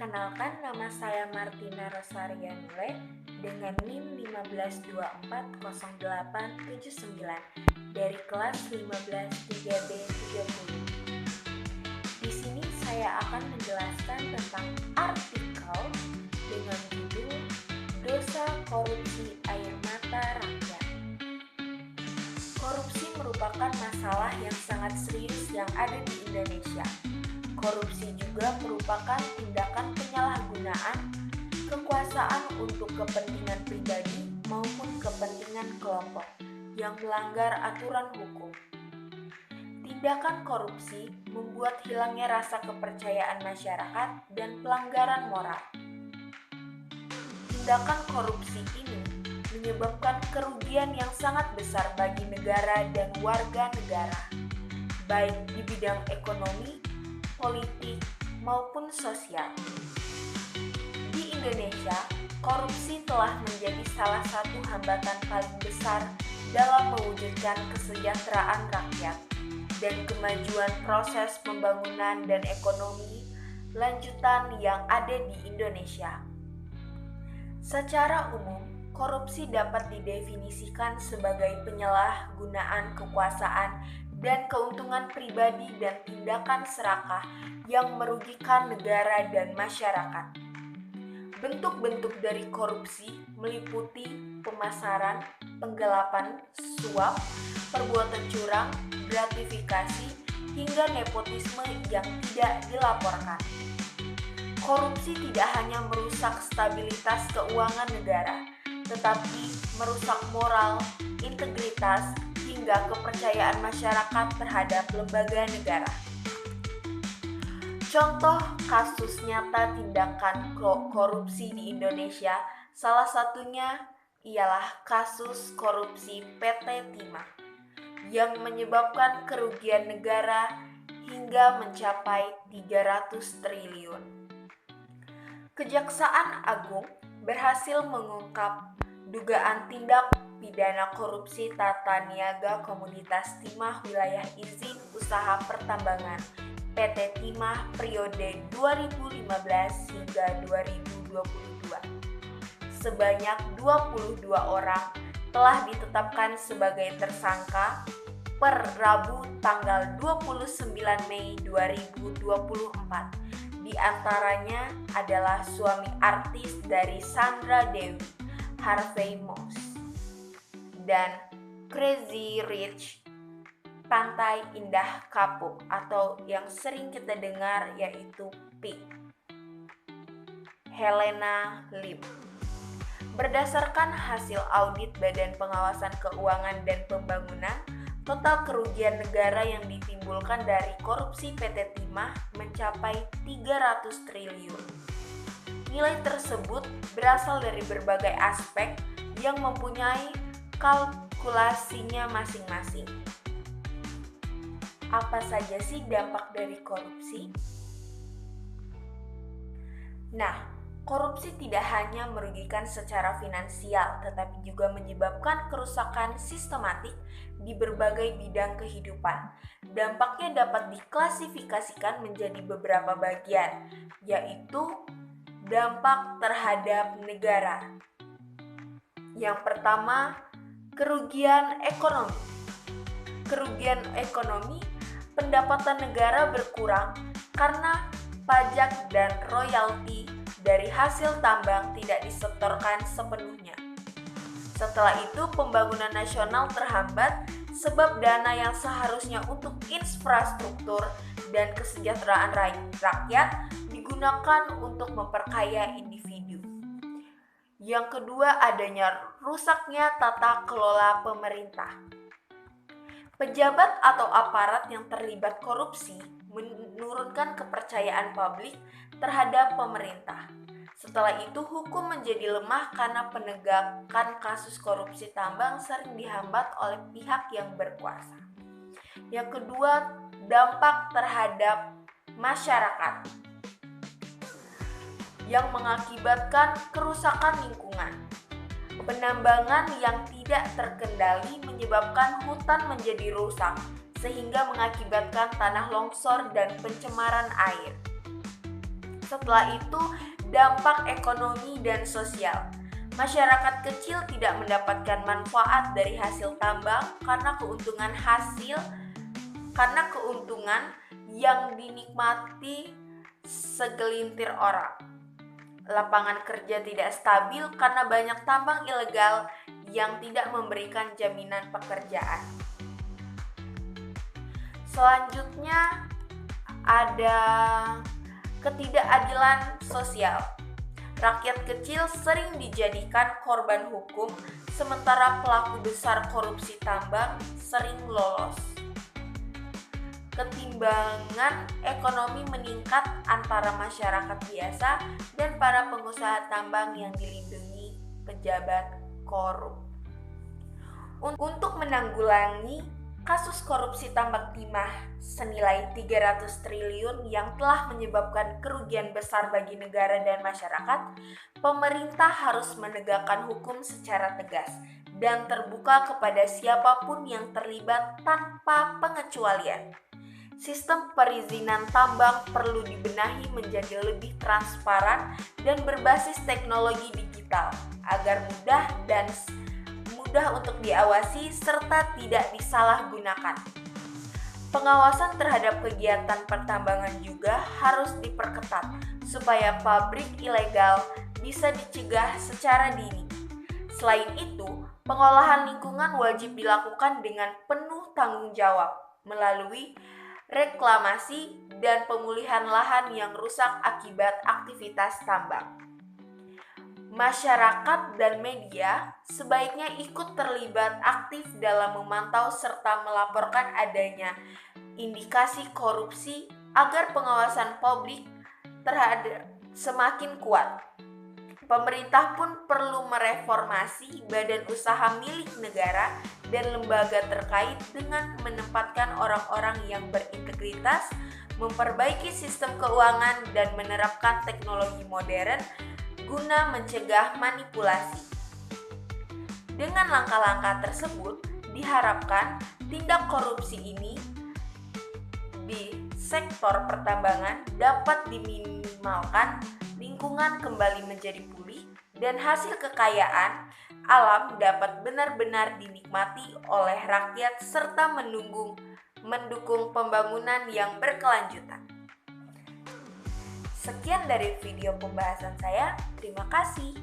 Perkenalkan, nama saya Martina Rosarianule dengan NIM 152400879 dari kelas 15 3B30. Di sini saya akan menjelaskan tentang artikel dengan judul Dosa Korupsi Air Mata Rakyat. Korupsi merupakan masalah yang sangat serius yang ada di Indonesia. Korupsi juga merupakan tindakan penyalahgunaan kekuasaan untuk kepentingan pribadi maupun kepentingan kelompok yang melanggar aturan hukum. Tindakan korupsi membuat hilangnya rasa kepercayaan masyarakat dan pelanggaran moral. Tindakan korupsi ini menyebabkan kerugian yang sangat besar bagi negara dan warga negara, baik di bidang ekonomi, politik, maupun sosial. Di Indonesia, korupsi telah menjadi salah satu hambatan paling besar dalam mewujudkan kesejahteraan rakyat dan kemajuan proses pembangunan dan ekonomi lanjutan yang ada di Indonesia. Secara umum, korupsi dapat didefinisikan sebagai penyalahgunaan kekuasaan dan keuntungan pribadi dan tindakan serakah yang merugikan negara dan masyarakat. Bentuk-bentuk dari korupsi meliputi pemasaran, penggelapan, suap, perbuatan curang, gratifikasi, hingga nepotisme yang tidak dilaporkan. Korupsi tidak hanya merusak stabilitas keuangan negara, tetapi merusak moral, integritas, hingga kepercayaan masyarakat terhadap lembaga negara. Contoh kasus nyata tindakan korupsi di Indonesia, salah satunya ialah kasus korupsi PT Timah yang menyebabkan kerugian negara hingga mencapai 300 triliun. Kejaksaan Agung berhasil mengungkap dugaan tindak pidana korupsi tata niaga Komunitas Timah Wilayah Izin Usaha Pertambangan PT Timah periode 2015 hingga 2022. Sebanyak 22 orang telah ditetapkan sebagai tersangka per Rabu tanggal 29 Mei 2024. Di antaranya adalah suami artis dari Sandra Dewi, Harvey Moss, dan Crazy Rich Pantai Indah Kapuk atau yang sering kita dengar yaitu PIK, Helena Lim. Berdasarkan hasil audit Badan Pengawasan Keuangan dan Pembangunan, total kerugian negara yang ditimbulkan dari korupsi PT Timah mencapai 300 triliun. Nilai tersebut berasal dari berbagai aspek yang mempunyai kalkulasinya masing-masing. Apa saja sih dampak dari korupsi? Nah, korupsi tidak hanya merugikan secara finansial, tetapi juga menyebabkan kerusakan sistematik di berbagai bidang kehidupan. Dampaknya dapat diklasifikasikan menjadi beberapa bagian, yaitu dampak terhadap negara. Yang pertama, kerugian ekonomi. Kerugian ekonomi, pendapatan negara berkurang karena pajak dan royalti dari hasil tambang tidak disetorkan sepenuhnya. Setelah itu, pembangunan nasional terhambat sebab dana yang seharusnya untuk infrastruktur dan kesejahteraan rakyat digunakan untuk memperkaya individu. Yang kedua, adanya rusaknya tata kelola pemerintah. Pejabat atau aparat yang terlibat korupsi menurunkan kepercayaan publik terhadap pemerintah. Setelah itu, hukum menjadi lemah karena penegakan kasus korupsi tambang sering dihambat oleh pihak yang berkuasa. Yang kedua, dampak terhadap masyarakat yang mengakibatkan kerusakan lingkungan. Penambangan yang tidak terkendali menyebabkan hutan menjadi rusak, sehingga mengakibatkan tanah longsor dan pencemaran air. Setelah itu, dampak ekonomi dan sosial. Masyarakat kecil tidak mendapatkan manfaat dari hasil tambang karena keuntungan yang dinikmati segelintir orang. Lapangan kerja tidak stabil karena banyak tambang ilegal yang tidak memberikan jaminan pekerjaan. Selanjutnya ada ketidakadilan sosial. Rakyat kecil sering dijadikan korban hukum, sementara pelaku besar korupsi tambang sering lolos. Ketimbangan ekonomi meningkat antara masyarakat biasa dan para pengusaha tambang yang dilindungi pejabat korup. Untuk menanggulangi kasus korupsi tambang timah senilai 300 triliun yang telah menyebabkan kerugian besar bagi negara dan masyarakat, pemerintah harus menegakkan hukum secara tegas dan terbuka kepada siapapun yang terlibat tanpa pengecualian. Sistem perizinan tambang perlu dibenahi menjadi lebih transparan dan berbasis teknologi digital agar mudah untuk diawasi serta tidak disalahgunakan. Pengawasan terhadap kegiatan pertambangan juga harus diperketat supaya pabrik ilegal bisa dicegah secara dini. Selain itu, pengolahan lingkungan wajib dilakukan dengan penuh tanggung jawab melalui reklamasi dan pemulihan lahan yang rusak akibat aktivitas tambang. Masyarakat dan media sebaiknya ikut terlibat aktif dalam memantau serta melaporkan adanya indikasi korupsi agar pengawasan publik terhadap semakin kuat. Pemerintah pun perlu mereformasi badan usaha milik negara dan lembaga terkait dengan menempatkan orang-orang yang berintegritas, memperbaiki sistem keuangan dan menerapkan teknologi modern guna mencegah manipulasi. Dengan langkah-langkah tersebut, diharapkan tindak korupsi ini di sektor pertambangan dapat diminimalkan, lingkungan kembali menjadi pulih, dan hasil kekayaan alam dapat benar-benar dinikmati oleh rakyat serta mendukung pembangunan yang berkelanjutan. Sekian dari video pembahasan saya. Terima kasih.